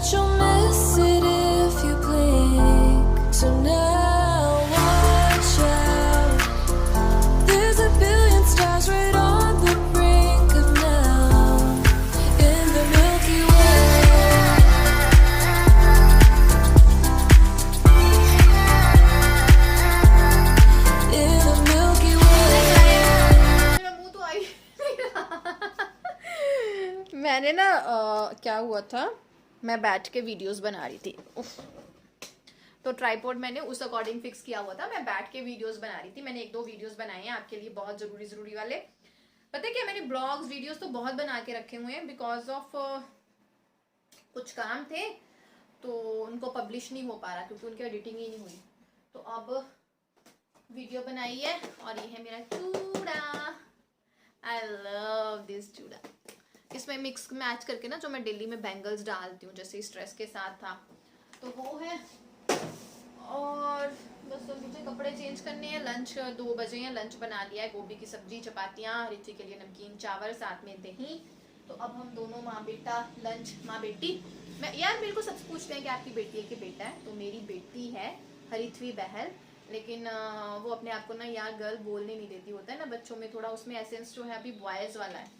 but you'll miss it if you blink. So now watch out. There's a billion stars right on the brink of now in the Milky Way. In the Milky Way. मेरा मुंह तो आई मैंने ना क्या हुआ था, मैं बैठ के वीडियोस बना रही थी। उफ। तो ट्राइपॉड मैंने उस अकॉर्डिंग फिक्स किया हुआ था, मैं बैठ के वीडियोस बना रही थी। मैंने 1-2 वीडियोस बनाए हैं आपके लिए, बहुत जरूरी वाले। पता है क्या, मैंने ब्लॉग्स वीडियोस तो बहुत बना के रखे हुए हैं, बिकॉज ऑफ कुछ काम थे तो उनको पब्लिश नहीं हो पा रहा क्योंकि उनकी एडिटिंग ही नहीं हुई। तो अब वीडियो बनाई है और ये है मेरा चूड़ा। आई लव दिस चूड़ा। इसमें मिक्स मैच करके ना जो मैं डेली में बैंगल्स डालती हूँ, जैसे स्ट्रेस के साथ था तो वो है। और बस तो मुझे कपड़े चेंज करने हैं। लंच 2 बजे हैं, लंच बना लिया है, गोभी की सब्जी, चपातियाँ, रिद्धि के लिए नमकीन चावल, साथ में दही। तो अब हम दोनों माँ बेटा लंच, माँ बेटी। मैं यार मेरे को सब पूछते हैं कि आपकी बेटी है कि बेटा है, तो मेरी बेटी है हरिथ्वी बहल। लेकिन वो अपने आप को ना यार गर्ल बोलने नहीं देती। होता है ना बच्चों में थोड़ा, उसमें एसेंस जो है अभी बॉयज वाला है,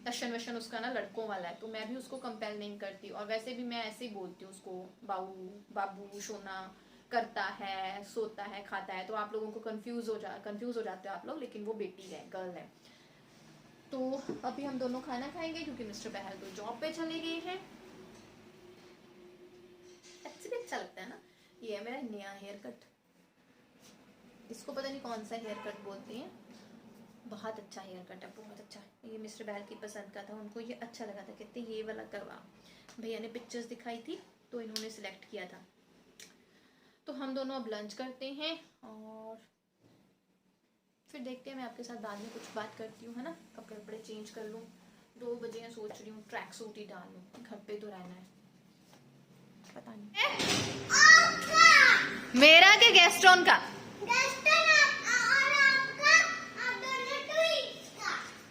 टशन वशन उसका ना लड़कों वाला है, तो मैं भी उसको कंपेल नहीं करती। और वैसे भी मैं ऐसे ही बोलती हूँ उसको, बाबू बाबू सोना, करता है, सोता है, खाता है। तो आप लोगों को कंफ्यूज हो जाते हो आप लोग, लेकिन वो बेटी है, गर्ल है। तो अभी हम दोनों खाना खाएंगे क्योंकि मिस्टर बहल तो जॉब पे चले गए हैं। अच्छा लगता है ना। ये है मेरा नया हेयर कट, इसको पता नहीं कौन सा हेयर कट बोलते हैं। बहुत अच्छा हेयर कट है, बहुत अच्छा। ये मिस्टर बहल की पसंद का था, उनको ये अच्छा लगा था, कहते ये वाला करवा। भैया ने पिक्चर्स दिखाई थी तो इन्होंने सिलेक्ट किया था। तो हम दोनों अब लंच करते हैं और फिर देखते हैं। मैं आपके साथ बाद में कुछ बात करती हूँ, है ना। कपड़े वपड़े चेंज कर लूँ, 2 बजे हैं, सोच रही हूँ ट्रैक सूट ही डाल लूँ, घर पे तो रहना है, पता नहीं। मेरा के गेस्टोन का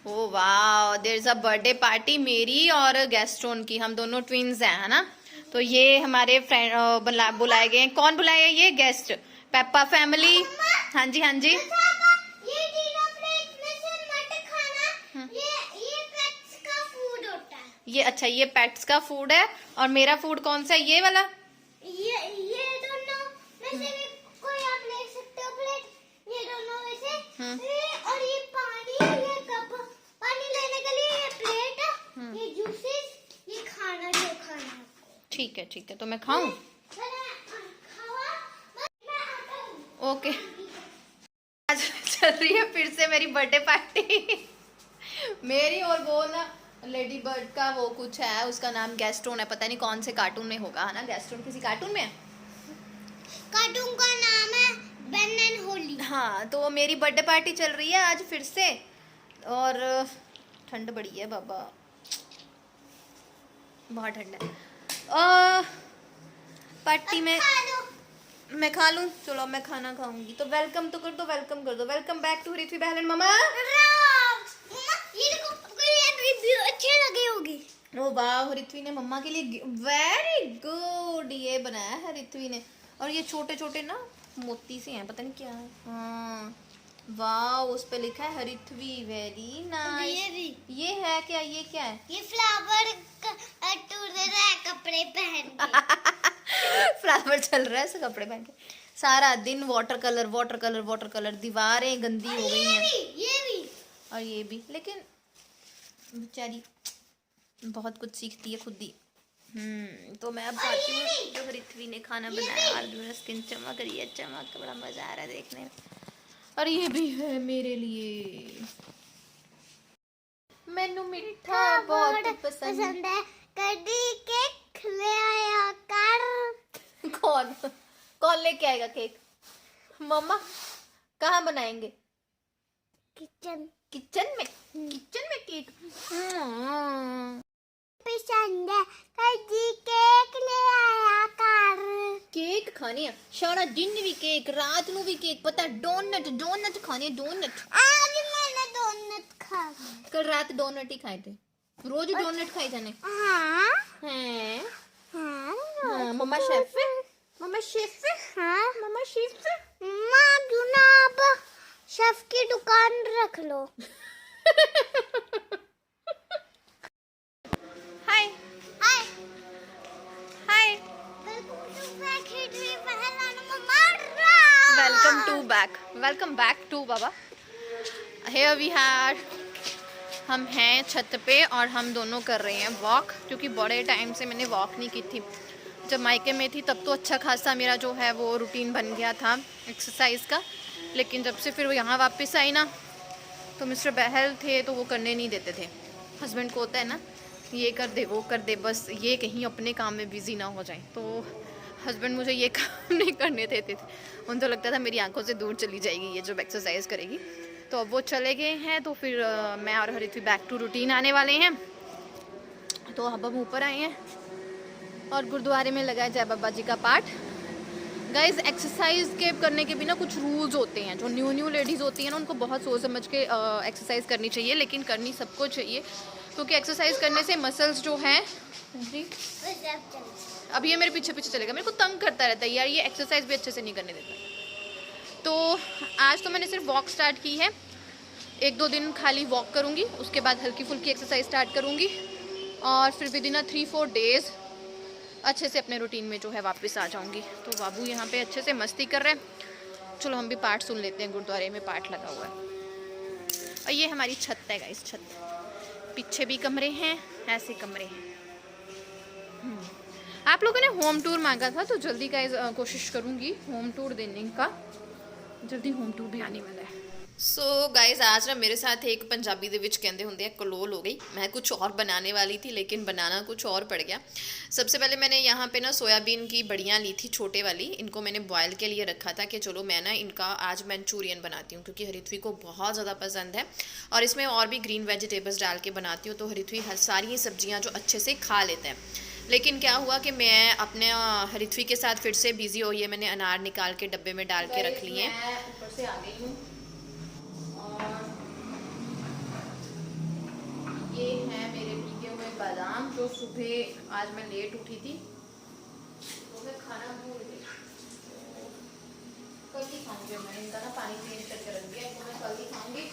ओ वाह, there is a birthday party मेरी और गेस्टोन की। हम दोनों ट्विन्स हैं, है ना। तो ये हमारे फ्रेंड बुलाए गए हैं। कौन बुलाया है ये गेस्ट? Peppa family. हाँ जी हाँ जी। ये तीनों प्लेट में से मत खाना, ये पेट्स का फूड होता है। ये अच्छा, ये पेट्स का फूड है। और मेरा फूड कौन सा है? ये वाला। ये दोनों में से भी कोई आप ले सकते हो प्लेट, ये दोनों में से। और ये पानी, ये कप पानी लेने के लिए, ये प्लेट, ये जूसेस, ये खाना जो खाना है। ठीक है, तो मैं खाऊं? ओके। आज चल रही है फिर से मेरी बर्थडे पार्टी मेरी। और वो ना लेडी बर्ड का वो कुछ है, उसका नाम गेस्टोन है, पता नहीं कौन से कार्टून में होगा, है ना। गेस्टोन किसी कार्टून में है। कार्टून का नाम है बेन एंड होली। हाँ, तो मेरी बर्थडे पार्टी चल रही है आज फिर से। और ठंड बड़ी है बाबा, बहुत ठंड है। पार्टी में मैं खा लूं? चलो अब मैं खाना खाऊंगी। तो वेलकम तो कर दो, वेलकम कर दो। Welcome back to Harithvi Bahl and mamma. ये देखो, ये अच्छे लगे होंगे। ओ वाह, हरिथ्वी ने मम्मा के लिए वेरी गुड ये बनाया है हरिथ्वी ने। और ये छोटे छोटे ना मोती से हैं, पता नहीं क्या है। हाँ वाह, उस पे लिखा है हरिथ्वी, वेरी नाइस। ये है क्या? ये क्या है? ये फ्लावर टूट रहा है कपड़े पहन के फ्लावर चल रहा है ऐसे कपड़े पहन के सारा दिन। वाटर कलर, दीवारें गंदी हो गई हैं। ये भी और ये भी। लेकिन बेचारी बहुत कुछ सीखती है खुद ही। तो मैं अब खाती हूँ जो हरिथ्वी ने खाना बनाया। और मेरा स्किन चमक रही है, चमक, बड़ा मजा आ रहा है देखने में। और ये भी है मेरे लिए। मैनू मिठा बहुत पसंद है। कभी केक ले आया कर। कौन लेके आएगा केक? मम्मा। कहाँ बनाएंगे? किचन में केक। पसंद है, कभी केक ले आया कर। केक खाने है सारा दिन भी केक, रात ਨੂੰ भी केक। पता है डोनट खाने, डोनट। आज मैंने डोनट खाया। कल रात डोनट ही खाए थे। रोज डोनट खाए जाने। हाँ हैं। हाँ हाँ, मम्मा शेफ है, मम्मा शेफ है, हाँ मम्मा शेफ है। माँ क्यों ना आप शेफ की दुकान रख लो। Hi hi hi, welcome back to बाबा। हियर वी आर, हम हैं छत पे और हम दोनों कर रहे हैं वॉक, क्योंकि बड़े टाइम से मैंने वॉक नहीं की थी। जब मायके में थी तब तो अच्छा खासा मेरा जो है वो रूटीन बन गया था एक्सरसाइज का, लेकिन जब से फिर वो यहाँ वापस आई ना, तो मिस्टर बहल थे तो वो करने नहीं देते थे। हस्बैंड को होता है ना, ये कर दे वो कर दे, बस ये कहीं अपने काम में बिजी ना हो जाए, तो हस्बैंड मुझे ये काम नहीं करने देते थे। उन तो लगता था मेरी आंखों से दूर चली जाएगी ये जब एक्सरसाइज करेगी। तो अब वो चले गए हैं, तो फिर मैं और हरित बैक टू रूटीन आने वाले हैं। तो अब हम ऊपर आए हैं और गुरुद्वारे में लगा है जय बाबा जी का पाठ। गाइज, एक्सरसाइज के करने के भी ना कुछ रूल्स होते हैं। जो न्यू लेडीज़ होती हैं ना, उनको बहुत सोच समझ के एक्सरसाइज करनी चाहिए, लेकिन करनी सबको चाहिए, क्योंकि एक्सरसाइज करने से मसल्स जो हैं जी। अब ये मेरे पीछे पीछे चलेगा, मेरे को तंग करता रहता है यार, ये एक्सरसाइज भी अच्छे से नहीं करने देता। तो आज तो मैंने सिर्फ वॉक स्टार्ट की है, 1-2 दिन खाली वॉक करूँगी, उसके बाद हल्की फुल्की एक्सरसाइज स्टार्ट करूँगी, और फिर विद इन 3-4 डेज़ अच्छे से अपने रूटीन में जो है वापस आ जाऊँगी। तो बाबू यहाँ पे अच्छे से मस्ती कर रहे हैं। चलो हम भी पाठ सुन लेते हैं, गुरुद्वारे में पाठ लगा हुआ है। और ये हमारी छत है गाइस, छत, पीछे भी कमरे हैं, ऐसे कमरे हैं। आप लोगों ने होम टूर मांगा था, तो जल्दी गाइस कोशिश करूँगी होम टूर देने का, जल्दी होम टूर भी आने वाला है। सो गाइज, आज ना मेरे साथ एक पंजाबी ਦੇ ਵਿੱਚ कहते होंगे कलोल हो गई। मैं कुछ और बनाने वाली थी, लेकिन बनाना कुछ और पड़ गया। सबसे पहले मैंने यहाँ पे ना सोयाबीन की बड़ियाँ ली थी, छोटे वाली। इनको मैंने बॉयल के लिए रखा था कि चलो मैं ना इनका आज मंचूरियन बनाती हूँ, क्योंकि हरित्वी को बहुत ज़्यादा पसंद है, और इसमें और भी ग्रीन वेजिटेबल्स डाल के बनाती हूँ, तो हरित्वी हर सारी सब्जियाँ जो अच्छे से खा लेते हैं। लेकिन क्या हुआ कि मैं अपने हरित्वी के साथ फिर से बिज़ी हो गई है। मैंने अनार निकाल के डब्बे में डाल के रख लिए। मैं ऊपर से आ गई हूँ, ये है मेरे भीगे हुए बादाम, जो सुबह आज मैं लेट उठी थी तो मैं खाना भूल गई। कल ही खाऊंगी, मैं इनका ना पानी चेंज करके रख दिया, तो मैं कल ही खाऊंगी।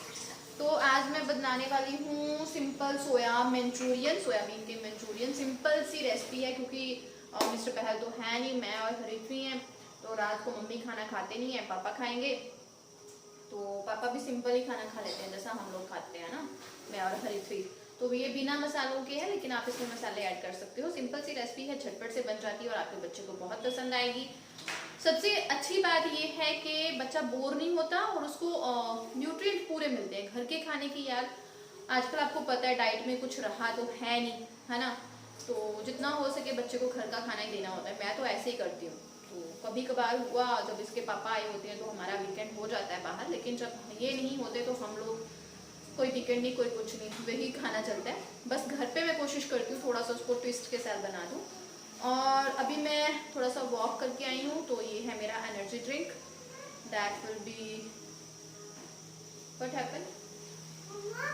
तो आज मैं बनाने वाली हूँ सिंपल सोया मंचूरियन, सोयाबीन के मंचूरियन। सिंपल सी रेसिपी है, क्योंकि मिस्टर पहल तो है नहीं, मैं और हरित्वी हैं, तो रात को मम्मी खाना खाते नहीं है, पापा खाएंगे। तो पापा भी सिंपल ही खाना खा लेते हैं, जैसा हम लोग खाते हैं ना, मैं और हरित्वी। तो ये बिना मसालों के है, लेकिन आप इसमें मसाले ऐड कर सकते हो। सिंपल सी रेसिपी है, झटपट से बन जाती है और आपके बच्चे को बहुत पसंद आएगी। सबसे अच्छी बात ये है कि बच्चा बोर नहीं होता और उसको न्यूट्रिएंट पूरे मिलते हैं घर के खाने की। यार आजकल आपको पता है डाइट में कुछ रहा तो है नहीं, है ना, तो जितना हो सके बच्चे को घर का खाना ही देना होता है। मैं तो ऐसे ही करती हूँ। तो कभी कभार हुआ जब इसके पापा आए होते हैं तो हमारा वीकेंड हो जाता है बाहर, लेकिन जब ये नहीं होते तो हम लोग कोई वीकेंड नहीं, कोई कुछ नहीं, वही खाना चलता है। बस घर पे मैं कोशिश करती हूँ थोड़ा सा उसको ट्विस्ट के साथ बना दूँ। और अभी मैं थोड़ा सा वॉक करके आई हूँ, तो ये है मेरा energy drink, that will be what happen,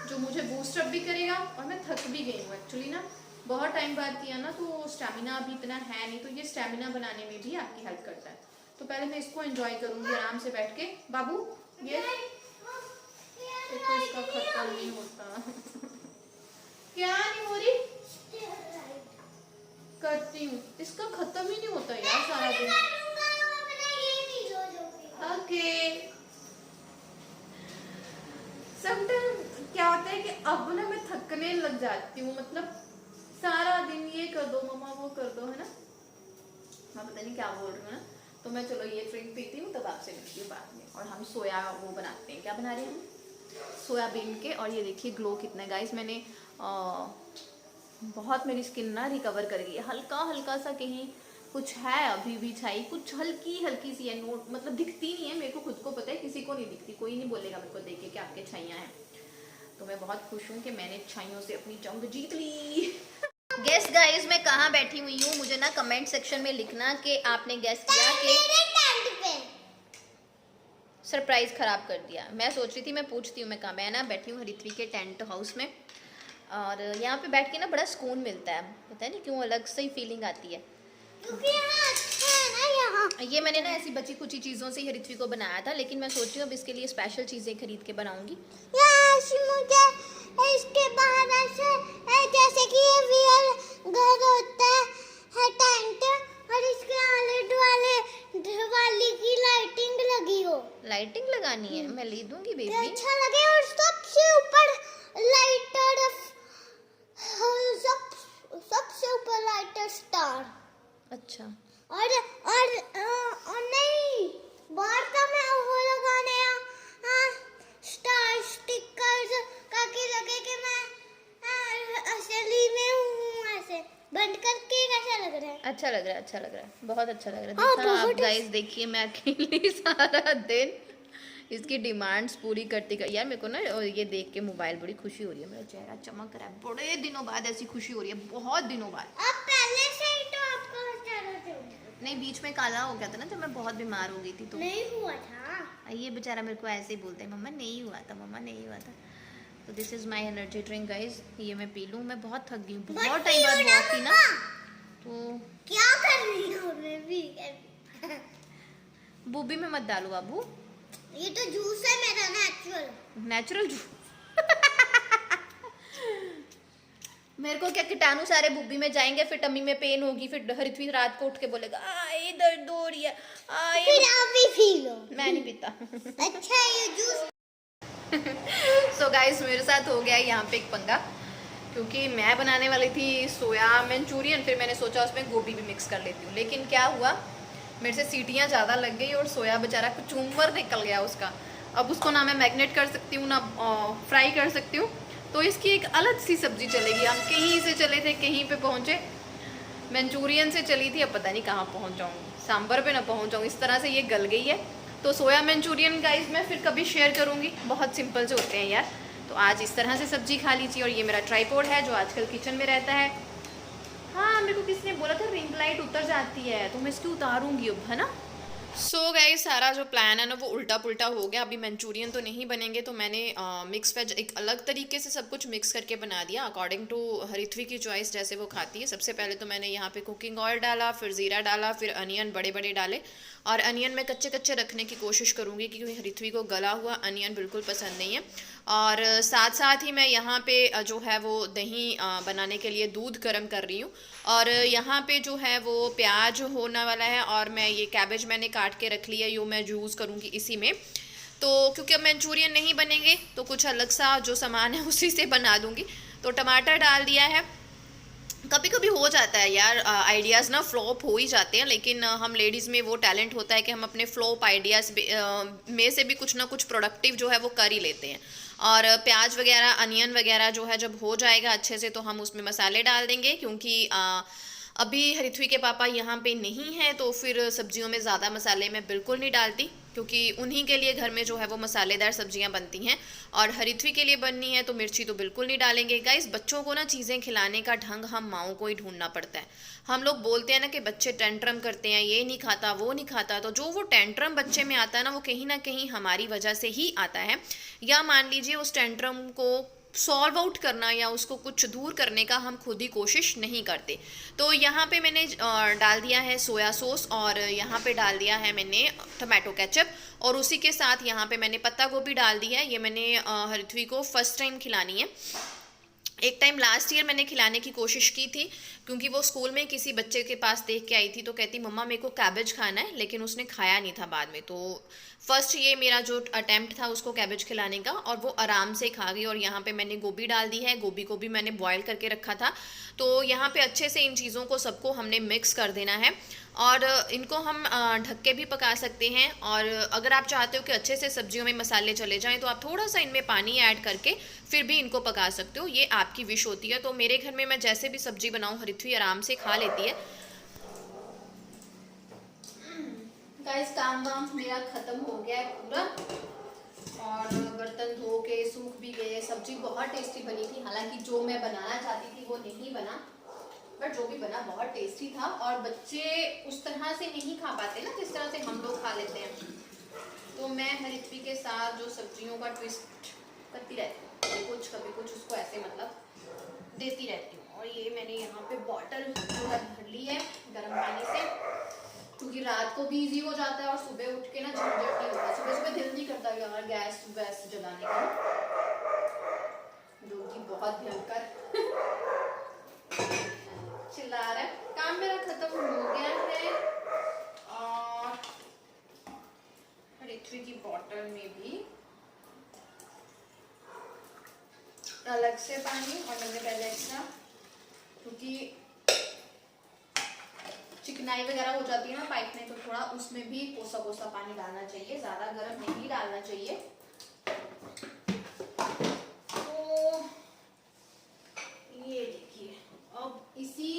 जो मुझे बूस्ट अप भी करेगा। और मैं थक भी गई हूँ एक्चुअली ना, बहुत टाइम बाद किया ना, तो स्टेमिना अभी इतना है नहीं, तो ये स्टेमिना बनाने में भी आपकी हेल्प करता है। तो पहले मैं इसको एंजॉय करूँगी आराम से बैठ के। बाबू ये तो इसका खत्म नहीं होता क्या नहीं हो रही, करती हूँ, इसका खत्म ही नहीं होता यार सारा दिन। ओके, समटाइम क्या होता है कि अब ना मैं थकने लग जाती हूँ, मतलब सारा दिन ये कर दो मम्मा, वो कर दो, है ना, मैं पता नहीं क्या बोल रही हूँ ना। तो मैं चलो ये ड्रिंक पीती हूँ, तब आपसे मिलती हूँ बाद में। और हम सोया वो बनाते हैं, क्या बना रहे हैं हम, सोयाबीन के। और ये देखिए ग्लो कितना है गाइस, मैंने बहुत, मेरी स्किन ना रिकवर कर गई है, हल्का हल्का सा कहीं कुछ है अभी भी छाई, कुछ हल्की हल्की सी है, नोट मतलब दिखती नहीं है, मेरे को खुद को पता है, किसी को नहीं दिखती, कोई नहीं बोलेगा मेरे को देख के कि आपके छाइयाँ हैं। तो मैं बहुत खुश हूँ कि मैंने छाइयों से अपनी जंग जीत ली। गेस गाइस, मैं कहाँ बैठी हुई हूँ, मुझे ना कमेंट सेक्शन में लिखना कि आपने गेस किया कि सरप्राइज खराब कर दिया। मैं सोच रही थी, मैं पूछती हूँ मैं कहाँ, मैं ना बैठी हूँ हरित्वी के टेंट हाउस में, और यहाँ पे बैठ के ना बड़ा सुकून मिलता है, पता है नहीं क्यों, अलग से ही फीलिंग आती है। क्योंकि यहाँ अच्छा है ना यहाँ। ये मैंने ना ऐसी बची कुची चीज़ों से ही ऋत्वी को बनाया था, लेकिन मैं सोच रही हूँ अब इसके लिए स्पेशल चीज़ें खरीद के बनाऊंगी। यहाँ मुझे इसके बाहर ऐसे जैसे कि ये रियल घर होता है टेंट, और इसके आले दुआले दिवाली की लाइटिंग लगी हो। लाइटिंग लगानी है, मैं ले दूंगी ये बेबी। अच्छा लगे, और सबसे ऊपर लाइटर, सबसे ऊपर लाइटर स्टार। अच्छा, और नहीं, बाहर का मैं वो लगाने स्टार स्टिकर्स ताकि लगे कि मैं असली में हूँ। ऐसे बंद करके कैसा लग रहा है? अच्छा लग रहा है, अच्छा लग रहा है, बहुत अच्छा लग रहा हाँ, है। देखा आप बहुत गाइस, देखिए मैं अकेली सारा दिन इसकी डिमांड्स पूरी करती कर। यार मेरे को ना ये देख के मोबाइल बड़ी खुशी हो रही है, मेरा चेहरा चमक रहा है, बड़े दिनों बाद ऐसी खुशी हो रही है, बहुत दिनों बाद। अब पहले से ही तो आपका चेहरा नहीं, बीच में काला हो गया था ना जब मैं बहुत बीमार हो गई थी, तो नहीं हुआ था। ये बेचारा मेरे को ऐसे ही बोलते हैं, मम्मा नहीं हुआ था, मम्मा नहीं हुआ था। तो this is my energy drink guys, ये मैं पी लूँ। मैं बहुत थक गई हूँ, बहुत टाइम बाद वॉक की ना, तो क्या कर रही हो? मैं भी बूबी में मत डालो बाबू, ये तो जूस है मेरा नेचुरल। Natural juice. मेरे को क्या, कीटाणु सारे बुब्बी में जाएंगे, फिर टम्मी में पेन होगी, फिर ऋत्वी रात को उठ के बोलेगा ये दर्द हो रही है। फिर आप भी पी लो। मैं नहीं पीता। अच्छा ये जूस। सो गाइस, मेरे साथ हो गया यहाँ पे एक पंगा, क्योंकि मैं बनाने वाली थी सोया मंचूरियन, फिर मैंने सोचा उसमें गोभी भी मिक्स कर लेती हूँ, लेकिन क्या हुआ, मेरे से सीटियाँ ज़्यादा लग गई और सोया बेचारा कुचुम्बर निकल गया उसका। अब उसको ना मैं मैग्नेट कर सकती हूँ ना फ्राई कर सकती हूँ, तो इसकी एक अलग सी सब्जी चलेगी। हम कहीं से चले थे, कहीं पे पहुँचे, मंचूरियन से चली थी, अब पता नहीं कहाँ पहुँच जाऊँगी, सांभर पे ना पहुँच जाऊँ। इस तरह से ये गल गई है। तो सोया मंचूरियन गाइस मैं फिर कभी शेयर करूँगी, बहुत सिंपल से होते हैं यार। तो आज इस तरह से सब्जी खा लीजिए। और ये मेरा ट्राइपॉड है जो आजकल किचन में रहता है। हाँ, मेरे को किसी ने बोला था रिंग लाइट उतर जाती है, तो मैं इसकी उतारूंगी अब, है ना। सो गाइस, सारा जो प्लान है ना वो उल्टा पुल्टा हो गया। अभी मंचूरियन तो नहीं बनेंगे, तो मैंने मिक्स वेज एक अलग तरीके से सब कुछ मिक्स करके बना दिया, अकॉर्डिंग टू ऋत्वी की चॉइस जैसे वो खाती है। सबसे पहले तो मैंने यहाँ पे कुकिंग ऑयल डाला, फिर ज़ीरा डाला, फिर अनियन बड़े बड़े डाले। और अनियन मैं कच्चे कच्चे रखने की कोशिश करूँगी, क्योंकि ऋत्वी को गला हुआ अनियन बिल्कुल पसंद नहीं है। और साथ साथ ही मैं यहाँ पे जो है वो दही बनाने के लिए दूध गर्म कर रही हूँ। और यहाँ पे जो है वो प्याज होने वाला है, और मैं ये कैबेज मैंने काट के रख लिया, यो मैं यूज़ करूँगी इसी में। तो क्योंकि अब मंचूरियन नहीं बनेंगे तो कुछ अलग सा जो सामान है उसी से बना दूँगी। तो टमाटर डाल दिया है। कभी कभी हो जाता है यार, आइडियाज़ ना फ्लॉप हो ही जाते हैं, लेकिन हम लेडीज़ में वो टैलेंट होता है कि हम अपने फ्लॉप आइडियाज़ में से भी कुछ ना कुछ प्रोडक्टिव जो है वो कर ही लेते हैं। और प्याज वगैरह अनियन वगैरह जो है जब हो जाएगा अच्छे से, तो हम उसमें मसाले डाल देंगे, क्योंकि अभी ऋत्वी के पापा यहाँ पे नहीं हैं, तो फिर सब्जियों में ज़्यादा मसाले मैं बिल्कुल नहीं डालती, क्योंकि उन्हीं के लिए घर में जो है वो मसालेदार सब्जियां बनती हैं। और ऋत्वी के लिए बननी है तो मिर्ची तो बिल्कुल नहीं डालेंगे। गाइस, बच्चों को ना चीज़ें खिलाने का ढंग हम माओं को ही ढूंढना पड़ता है। हम लोग बोलते हैं ना कि बच्चे टेंट्रम करते हैं, ये नहीं खाता वो नहीं खाता, तो जो वो टेंट्रम बच्चे में आता है ना, वो कहीं ना कहीं हमारी वजह से ही आता है। या मान लीजिए उस टेंट्रम को सॉल्व आउट करना या उसको कुछ दूर करने का हम खुद ही कोशिश नहीं करते। तो यहाँ पे मैंने डाल दिया है सोया सॉस, और यहाँ पे डाल दिया है मैंने टमाटो केचप, और उसी के साथ यहाँ पे मैंने पत्ता गोभी डाल दी है। ये मैंने ऋत्वी को फर्स्ट टाइम खिलानी है। एक टाइम लास्ट ईयर मैंने खिलाने की कोशिश की थी, क्योंकि वो स्कूल में किसी बच्चे के पास देख के आई थी, तो कहती मम्मा मेरे को कैबेज खाना है, लेकिन उसने खाया नहीं था बाद में। तो फर्स्ट ये मेरा जो अटेम्प्ट था उसको कैबेज खिलाने का, और वो आराम से खा गई। और यहाँ पे मैंने गोभी डाल दी है, गोभी को भी मैंने बॉयल करके रखा था। तो यहाँ पे अच्छे से इन चीज़ों को सबको हमने मिक्स कर देना है, और इनको हम ढक के भी पका सकते हैं। और अगर आप चाहते हो कि अच्छे से सब्जियों में मसाले चले जाएं, तो आप थोड़ा सा इनमें पानी ऐड करके फिर भी इनको पका सकते हो, ये आपकी विश होती है। तो मेरे घर में मैं जैसे भी सब्जी बनाऊं ऋत्वी आराम से खा लेती है। गाइस, काम वाम मेरा ख़त्म हो गया है पूरा, और बर्तन धो के सूख भी गए। सब्जी बहुत टेस्टी बनी थी, हालांकि जो मैं बनाना चाहती थी वो नहीं बना, बट जो भी बना बहुत टेस्टी था। और बच्चे उस तरह से नहीं खा पाते ना जिस तरह से हम लोग खा लेते हैं। तो मैं ऋत्वी के साथ जो सब्जियों का ट्विस्ट करती रहती हूँ, कभी कुछ उसको ऐसे मतलब देती रहती हूँ। और ये मैंने यहाँ पे बॉटल जो है भर ली है गर्म पानी से, क्योंकि रात को भी इजी हो जाता है और सुबह उठ के ना झंझट नहीं होता। सुबह सुबह दिल नहीं करता यार गैस वैस जलाने का, जो कि बहुत भयंकर चिल्ला रहा है। काम मेरा खत्म हो गया है और ऋत्विक की बॉटल में भी अलग से पानी, और मैंने पहले एक्स्ट्रा, क्योंकि चिकनाई वगैरह हो जाती है ना पाइप में, तो थोड़ा उसमें भी कोसा कोसा पानी डालना चाहिए, ज्यादा गर्म नहीं डालना चाहिए। तो ये देखिए, अब इसी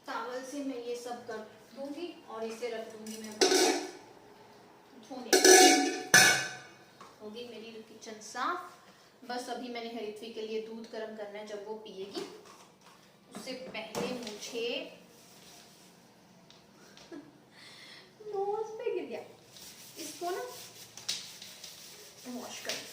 चावल से मैं ये सब कर दूंगी और इसे रख दूंगी मैं धोने। होगी मेरी किचन साफ। बस अभी मैंने हरित्वी के लिए दूध गर्म करना है, जब वो पिएगी उससे पहले मुझे नोज पे गिर गया, इसको ना वॉश कर।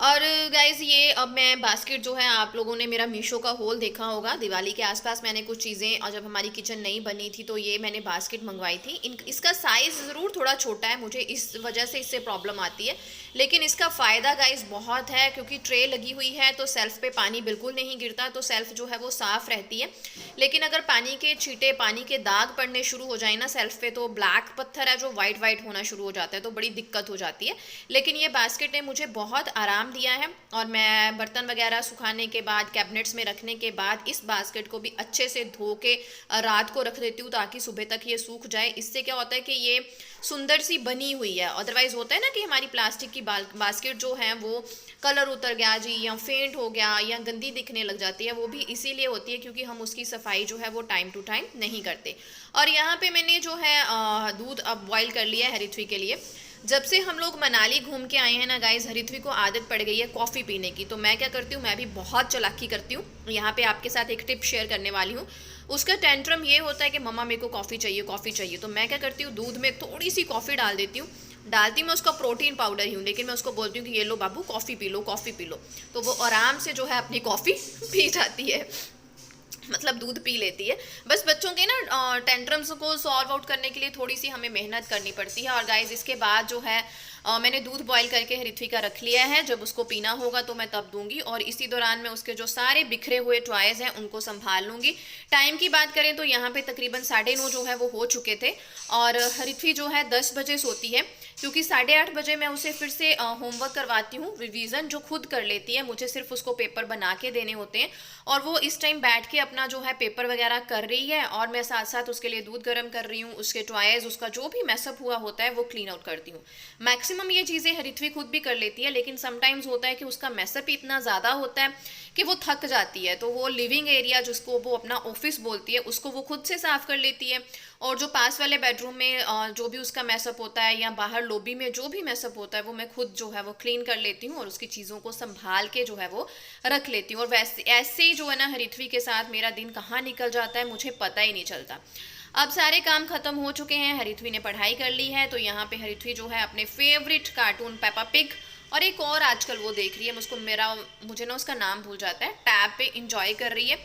और गाइज ये अब मैं बास्केट जो है, आप लोगों ने मेरा मीशो का होल देखा होगा, दिवाली के आसपास मैंने कुछ चीज़ें, और जब हमारी किचन नई बनी थी तो ये मैंने बास्केट मंगवाई थी। इसका साइज़ ज़रूर थोड़ा छोटा है, मुझे इस वजह से इससे प्रॉब्लम आती है, लेकिन इसका फ़ायदा गाइज बहुत है, क्योंकि ट्रे लगी हुई है तो सेल्फ पे पानी बिल्कुल नहीं गिरता, तो सेल्फ जो है वो साफ़ रहती है। लेकिन अगर पानी के छींटे, पानी के दाग पड़ने शुरू हो जाए ना सेल्फ पे, तो ब्लैक पत्थर है जो वाइट वाइट होना शुरू हो जाता है, तो बड़ी दिक्कत हो जाती है। लेकिन ये बास्केट ने मुझे बहुत आराम दिया है, और मैं बर्तन वगैरह सुखाने के बाद, कैबिनेट्स में रखने के बाद, इस बास्केट को भी अच्छे से धो के रात को रख देती हूँ, ताकि सुबह तक ये सूख जाए। इससे क्या होता है कि ये सुंदर सी बनी हुई है। अदरवाइज होता है ना कि हमारी प्लास्टिक की बास्केट जो है वो कलर उतर गया जी, या फेंट हो गया, या गंदी दिखने लग जाती है। वो भी इसीलिए होती है क्योंकि हम उसकी सफाई जो है वो टाइम टू टाइम नहीं करते। और यहाँ पे मैंने जो है दूध अब बॉयल कर लिया है हरित्वी के लिए। जब से हम लोग मनाली घूम के आए हैं ना गाइस, हरित्वी को आदत पड़ गई है कॉफ़ी पीने की। तो मैं क्या करती हूँ, मैं भी बहुत चालाकी करती हूँ। यहाँ पे आपके साथ एक टिप शेयर करने वाली हूँ। उसका टेंट्रम ये होता है कि मम्मा मेरे को कॉफ़ी चाहिए, कॉफ़ी चाहिए। तो मैं क्या करती हूँ, दूध में थोड़ी सी कॉफ़ी डाल देती हूँ। डालती मैं उसका प्रोटीन पाउडर ही हूँ, लेकिन मैं उसको बोलती हूँ कि ये लो बाबू coffee P low, coffee P low. तो वो आराम से जो है अपनी कॉफ़ी पी जाती है, मतलब दूध पी लेती है। बस बच्चों के ना टेंट्रम्स को सॉल्व आउट करने के लिए थोड़ी सी हमें मेहनत करनी पड़ती है। और गाइस इसके बाद जो है मैंने दूध बॉईल करके हरित्वी का रख लिया है, जब उसको पीना होगा तो मैं तब दूंगी। और इसी दौरान मैं उसके जो सारे बिखरे हुए टॉयज़ हैं उनको संभाल लूँगी। टाइम की बात करें तो यहाँ पे तकरीबन 9:30 जो है वो हो चुके थे, और हरित्वी जो है 10 बजे सोती है, क्योंकि 8:30 बजे मैं उसे फिर से होमवर्क करवाती हूँ, रिवीजन जो खुद कर लेती है। मुझे सिर्फ उसको पेपर बना के देने होते हैं, और वो इस टाइम बैठ के अपना जो है पेपर वगैरह कर रही है, और मैं साथ साथ उसके लिए दूध गर्म कर रही हूँ। उसके टॉयज़, उसका जो भी मैसअप हुआ होता है वो क्लीन आउट करती हूँ। मैक्सिमम ये चीज़ें हरित्वी खुद भी कर लेती है, लेकिन समटाइम्स होता है कि उसका मैसअप इतना ज़्यादा होता है कि वो थक जाती है। तो वो लिविंग एरिया जिसको वो अपना ऑफिस बोलती है, उसको वो खुद से साफ़ कर लेती है। और जो पास वाले बेडरूम में जो भी उसका मैसअप होता है, या बाहर लॉबी में जो भी मैसअप होता है, वो मैं खुद जो है वो क्लीन कर लेती हूँ, और उसकी चीज़ों को संभाल के जो है वो रख लेती हूँ। और वैसे ऐसे ही जो है ना हरित्वी के साथ मेरा दिन कहाँ निकल जाता है मुझे पता ही नहीं चलता। अब सारे काम खत्म हो चुके हैं, हरित्वी ने पढ़ाई कर ली है। तो यहाँ पे हरित्वी जो है अपने फेवरेट कार्टून पेपा पिग, और एक और आजकल वो देख रही है, मुझे ना उसका नाम भूल जाता है, टैब पे इंजॉय कर रही है।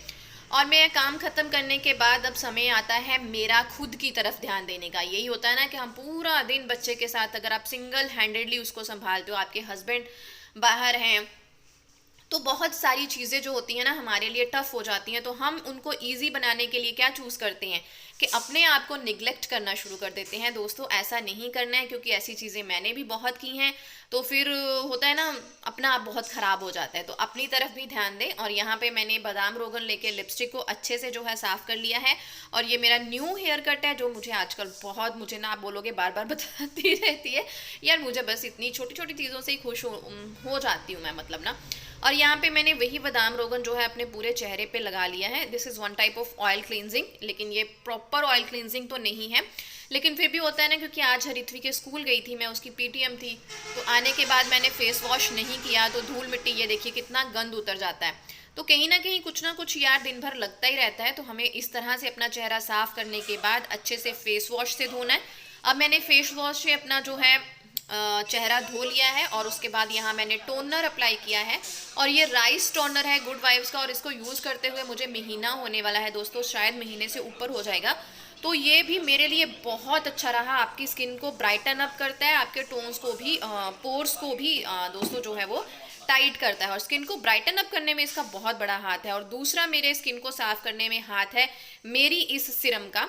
और मैं काम ख़त्म करने के बाद अब समय आता है मेरा खुद की तरफ ध्यान देने का। यही होता है ना कि हम पूरा दिन बच्चे के साथ, अगर आप सिंगल हैंडेडली उसको संभालते हो, आपके हस्बैंड बाहर हैं, तो बहुत सारी चीज़ें जो होती हैं ना हमारे लिए टफ हो जाती हैं। तो हम उनको इजी बनाने के लिए क्या चूज़ करते हैं कि अपने आप को निगलेक्ट करना शुरू कर देते हैं। दोस्तों ऐसा नहीं करना है, क्योंकि ऐसी चीज़ें मैंने भी बहुत की हैं। तो फिर होता है ना, अपना आप बहुत ख़राब हो जाता है। तो अपनी तरफ भी ध्यान दें। और यहाँ पे मैंने बादाम रोगन लेके लिपस्टिक को अच्छे से जो है साफ़ कर लिया है। और ये मेरा न्यू हेयर कट है, जो मुझे आजकल बहुत, मुझे ना आप बोलोगे बार बार बताती रहती है यार, मुझे बस इतनी छोटी छोटी चीज़ों से ही खुश हो जाती हूँ मैं, मतलब ना। और यहाँ पे मैंने वही बादाम रोगन जो है अपने पूरे चेहरे पे लगा लिया है। This is one type of oil cleansing, लेकिन ये प्रॉपर ऑयल क्लींजिंग तो नहीं है, लेकिन फिर भी होता है ना, क्योंकि आज हरित्वी के स्कूल गई थी मैं, उसकी पीटीएम थी, तो आने के बाद मैंने फेस वॉश नहीं किया, तो धूल मिट्टी, ये देखिए कितना गंद उतर जाता है। तो कहीं ना कहीं कुछ ना कुछ यार दिन भर लगता ही रहता है। तो हमें इस तरह से अपना चेहरा साफ़ करने के बाद अच्छे से फेस वॉश से धोना है। अब मैंने फेस वॉश से अपना जो है चेहरा धो लिया है और उसके बाद यहाँ मैंने टोनर अप्लाई किया है और ये राइस टोनर है गुड वाइब्स का और इसको यूज़ करते हुए मुझे महीना होने वाला है दोस्तों, शायद महीने से ऊपर हो जाएगा। तो ये भी मेरे लिए बहुत अच्छा रहा, आपकी स्किन को ब्राइटन अप करता है, आपके टोन्स को भी पोर्स को भी दोस्तों जो है वो टाइट करता है और स्किन को ब्राइटन अप करने में इसका बहुत बड़ा हाथ है। और दूसरा मेरे स्किन को साफ करने में हाथ है मेरी इस सीरम का।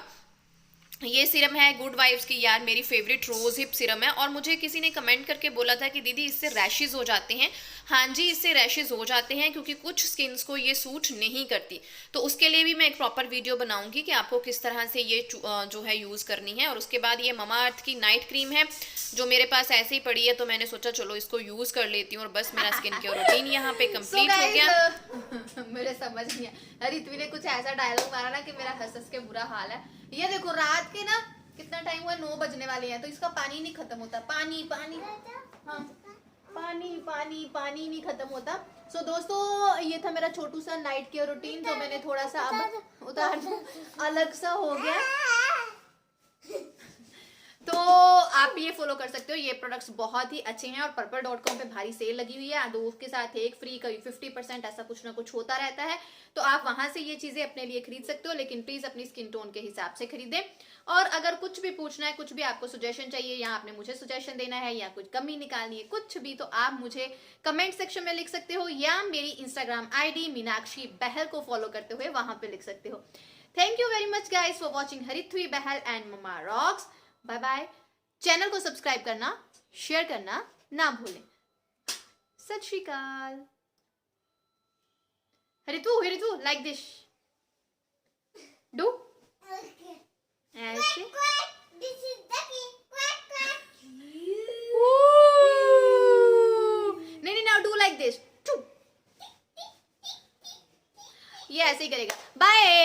ये सीरम है गुड वाइब्स की यार, मेरी फेवरेट रोज हिप सीरम है और मुझे किसी ने कमेंट करके बोला था कि दीदी इससे रैशेज हो जाते हैं। हाँ जी, इससे रैशेज हो जाते हैं क्योंकि कुछ स्किन्स को ये सूट नहीं करती, तो उसके लिए भी मैं एक प्रॉपर वीडियो बनाऊंगी कि आपको किस तरह से ये जो है यूज़ करनी है। और उसके बाद ये ममा अर्थ की नाइट क्रीम है जो मेरे पास ऐसे ही पड़ी है, तो मैंने सोचा चलो इसको यूज़ कर लेती हूँ और बस मेरा स्किन केयर रूटीन यहाँ पे कंप्लीट हो गया। मेरे समझ नहीं आया, रितवी ने कुछ ऐसा डायलॉग मारा ना कि मेरा हंस हंस के बुरा हाल है। ये देखो रात के ना कितना टाइम हुआ, 9 बजने वाले हैं, तो इसका पानी नहीं खत्म होता, पानी पानी, हाँ पानी पानी पानी नहीं खत्म होता। सो दोस्तों ये था मेरा छोटू सा नाइट केयर रूटीन जो मैंने थोड़ा सा अब उतार अलग सा हो गया, तो आप ये फॉलो कर सकते हो। ये प्रोडक्ट्स बहुत ही अच्छे हैं और purple.com पे भारी सेल लगी हुई है, 2 के साथ 1 फ्री, कभी 50%, ऐसा कुछ ना कुछ होता रहता है, तो आप वहां से ये चीजें अपने लिए खरीद सकते हो, लेकिन प्लीज अपनी स्किन टोन के हिसाब से खरीदें। और अगर कुछ भी पूछना है, कुछ भी आपको सजेशन चाहिए या आपने मुझे सजेशन देना है या कुछ कमी निकालनी है, कुछ भी, तो आप मुझे कमेंट सेक्शन में लिख सकते हो या मेरी इंस्टाग्राम ID मीनाक्षी बहल को फॉलो करते हुए वहां पे लिख सकते हो। Thank you very much guys for watching Harithvi Bahl and mama rocks. Bye bye. Channel को सब्सक्राइब करना, शेयर करना ना भूलें। Sat Shri Akal. Haritu like this do ऐसे। This is the key. Quack, quack. नहीं नाउ डू लाइक दिस, ये ऐसे ही करेगा। बाय।